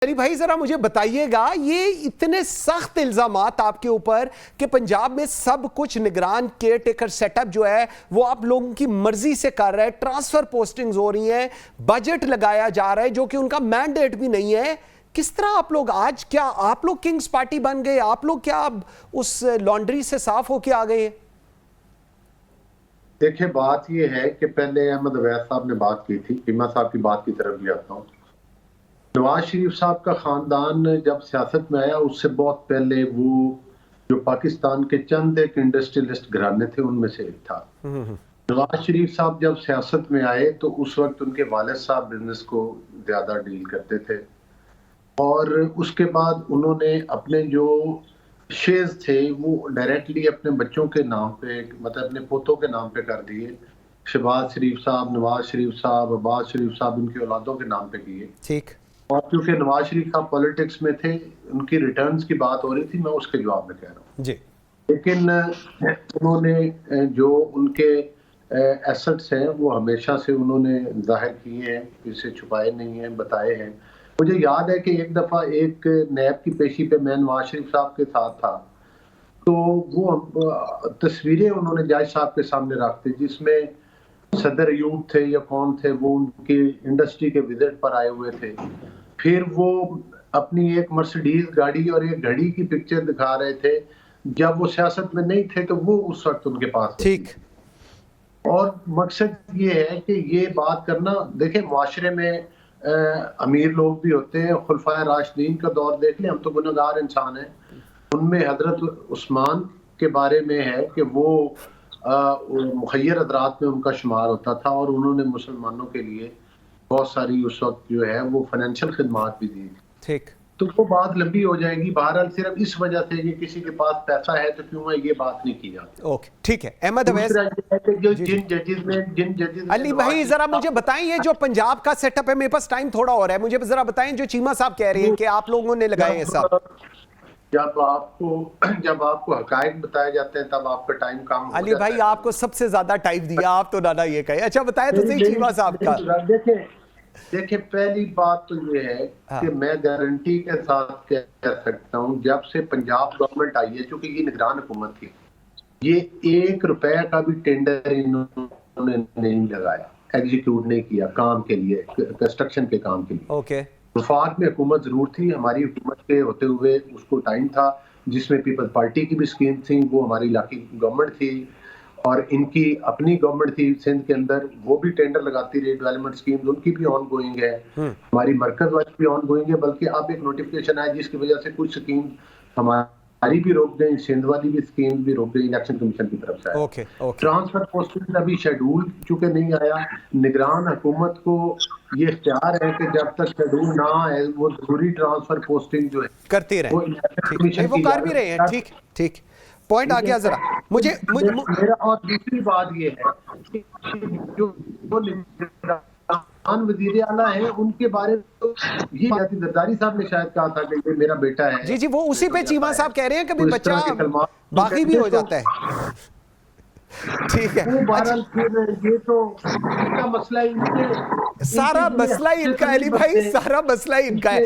علی بھائی ذرا مجھے بتائیے گا، یہ اتنے سخت الزامات آپ کے اوپر کہ پنجاب میں سب کچھ نگران کیئر ٹیکر سیٹ اپ جو ہے وہ آپ لوگوں کی مرضی سے کر رہے ہیں، ٹرانسفر پوسٹنگز ہو رہی ہیں، بجٹ لگایا جا رہا ہے جو کہ ان کا مینڈیٹ بھی نہیں ہے، کس طرح آپ لوگ آج کیا آپ لوگ کنگز پارٹی بن گئے؟ آپ لوگ کیا اب اس لانڈری سے صاف ہو کے آ گئے ہیں؟ دیکھیں بات یہ ہے کہ پہلے احمد اویس صاحب نے بات کی تھی، چیمہ صاحب کی بات کی طرف بھی آتا ہوں۔ نواز شریف صاحب کا خاندان جب سیاست میں آیا اس سے بہت پہلے وہ جو پاکستان کے چند ایک انڈسٹریلسٹ گھرانے تھے ان میں سے ایک تھا۔ نواز شریف صاحب جب سیاست میں آئے تو اس وقت ان کے والد صاحب بزنس کو زیادہ ڈیل کرتے تھے، اور اس کے بعد انہوں نے اپنے جو شیئرز تھے وہ ڈائریکٹلی اپنے بچوں کے نام پہ، مطلب اپنے پوتوں کے نام پہ کر دیے۔ شہباز شریف صاحب، نواز شریف صاحب، عباس شریف صاحب ان کی اولادوں کے نام پہ کیے۔ ٹھیک، اور کیونکہ نواز شریف صاحب پولیٹکس میں تھے، ان کی ریٹرنز کی بات ہو رہی تھی، میں اس کے جواب میں کہہ رہا ہوں جی، لیکن انہوں نے جو ان کے ایسٹس ہیں وہ ہمیشہ سے انہوں نے ظاہر کیے ہیں، اسے چھپائے نہیں ہیں، بتائے ہیں۔ مجھے یاد ہے کہ ایک دفعہ ایک نیب کی پیشی پہ میں نواز شریف صاحب کے ساتھ تھا، تو وہ تصویریں انہوں نے جج صاحب کے سامنے رکھتے جس میں صدر ایوب تھے یا کون تھے، وہ ان کی انڈسٹری کے وزٹ پر آئے ہوئے تھے، پھر وہ اپنی ایک مرسیڈیز گاڑی اور ایک گھڑی کی پکچر دکھا رہے تھے جب وہ سیاست میں نہیں تھے، تو وہ اس وقت ان کے پاس تھے۔ ٹھیک، اور مقصد یہ ہے کہ یہ بات کرنا، دیکھیں معاشرے میں امیر لوگ بھی ہوتے ہیں، خلفائے راشدین کا دور دیکھ لیں، ہم تو گنہگار انسان ہیں۔ ان میں حضرت عثمان کے بارے میں ہے کہ وہ مخیر حضرات میں ان کا شمار ہوتا تھا، اور انہوں نے مسلمانوں کے لیے بہت ساری اس وقت جو ہے وہ فائنینشیل خدمات بھی دی۔ ٹھیک، تو وہ بات لمبی ہو جائے گی، بہرحال صرف اس وجہ سے کہ کسی کے پاس پیسہ ہے تو کیوں ہے یہ بات نہیں کی جاتی۔ اوکے، ٹھیک ہے احمد اویس جن ججز علی بھائی ذرا مجھے بتائیں، یہ جو پنجاب کا سیٹ اپ ہے، میرے پاس ٹائم تھوڑا ہو رہا ہے، مجھے ذرا بتائیں جو چیمہ صاحب کہہ رہے ہیں کہ آپ لوگوں نے لگائے ہیں سب، جب آپ کو حقائق بتائے جاتے ہیں تب آپ کا ٹائم کم ہو جاتا ہے۔ علی بھائی آپ کو سب سے زیادہ ٹائم دیا، آپ تو نانا یہ کہیں۔ اچھا بتائیں تو صحیح چیمہ صاحب کا۔ دیکھیں پہلی بات تو یہ ہے کہ میں گارنٹی کے ساتھ کہہ سکتا ہوں جب سے پنجاب گورنمنٹ آئی ہے، چونکہ یہ نگران حکومت تھی، یہ 1 روپے کا بھی ٹینڈر انہوں نے نہیں لگایا، ایگزیکیوٹ نہیں کیا کام کے لیے، کنسٹرکشن کے کام کے لیے۔ اوکے، وفاق میں حکومت ضرور تھی، ہماری حکومت کے ہوتے ہوئے اس کو ٹائم تھا جس میں پیپلز پارٹی کی بھی سکیم تھی، وہ ہماری علاقائی گورنمنٹ تھی، اور ان کی اپنی گورنمنٹ تھی سندھ کے اندر، وہ بھی ٹینڈر لگاتی رہی، ڈیولپمنٹ سکیمز ان کی بھی آن گوئنگ ہے، ہماری مرکز والی بھی آن گوئنگ ہے، بلکہ اب ایک نوٹیفکیشن آیا جس کی وجہ سے کچھ سکیم ہماری بھی روک گئی، سندھ والی بھی سکیم بھی روک گئی، الیکشن کمیشن کی طرف سے آیا۔ ٹرانسفر پوسٹنگ ابھی شیڈول چونکہ نہیں آیا، نگران حکومت کو یہ اختیار ہے کہ جب تک شیڈول نہ آئے وہ ضروری ٹرانسفر پوسٹنگ جو ہے کرتے رہیں، وہ کر بھی رہے ہیں۔ ٹھیک ٹھیک، پوائنٹ آ گیا ذرا مجھے۔ میرا اور دوسری بات یہ ہے کہ جو وزیر اعلیٰ ہیں ان کے بارے میں یہ زرداری صاحب نے شاید کہا تھا کہ یہ میرا بیٹا ہے۔ جی جی، وہ اسی پہ چیمہ صاحب کہہ رہے ہیں کبھی بچہ باقی بھی ہو جاتا ہے۔ ٹھیک ہے، بہرحال پھر یہ تو ان کا مسئلہ، سارا مسئلہ ان کا علی بھائی، سارا مسئلہ ان کا ہے۔